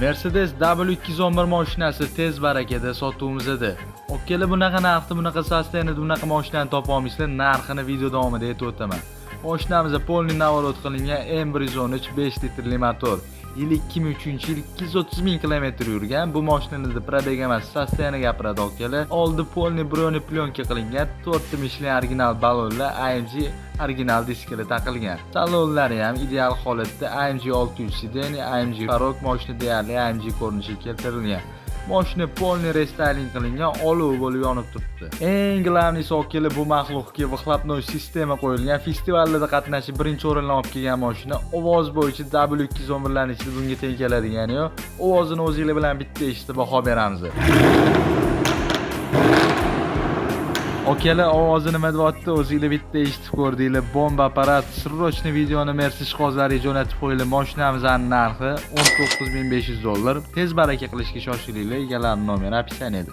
Mercedes W211 mashinasi tez barakada sotuvimizda. Okela bunaqa narxda, bunaqa sostenida bunaqa mashinani topa olmaysizlar. Narxini video davomida aytib o'taman. Mashinamizda polni navorot qilingan M113 5 litrli motor. Yil 2003-yil 230 ming kilometr yurgan. Bu mashinada probeg emas, sostenini gapiradi okela. Oldi polni broni plyonka qilingan, 4 Michelin original balonlar, AMG original disklar taqilgan. Salonlari ham ideal holatda, AMG 600 sedan, AMG Farok mashina deyarli AMG ko'rinishiga keltirilgan. Mashina polni restyling qilingan, olov bo'lib yonib turibdi. Eng glavnisi okela bu maxluqga выхлопной sistema qo'yilgan. Festivallarda qatnashib birinchi o'rinni olib kelgan mashina. Ovoz bo'yicha W211 larning ichida bunga teng keladigani yo'q. Ovozini o'zingizlar bilan bitta eshitib baho beramiz. Okela ovozi nima deyapti? O'zingizlar bitta eshitib ko'rdinglar. Bomba apparat, srochni videoni Mercedes shikozatlariga jo'natib qo'yinglar. Mashinamizning narxi $19500. Tez baraka qilishga shoshilinglar. Egalarining nomeri opsiyaniyada.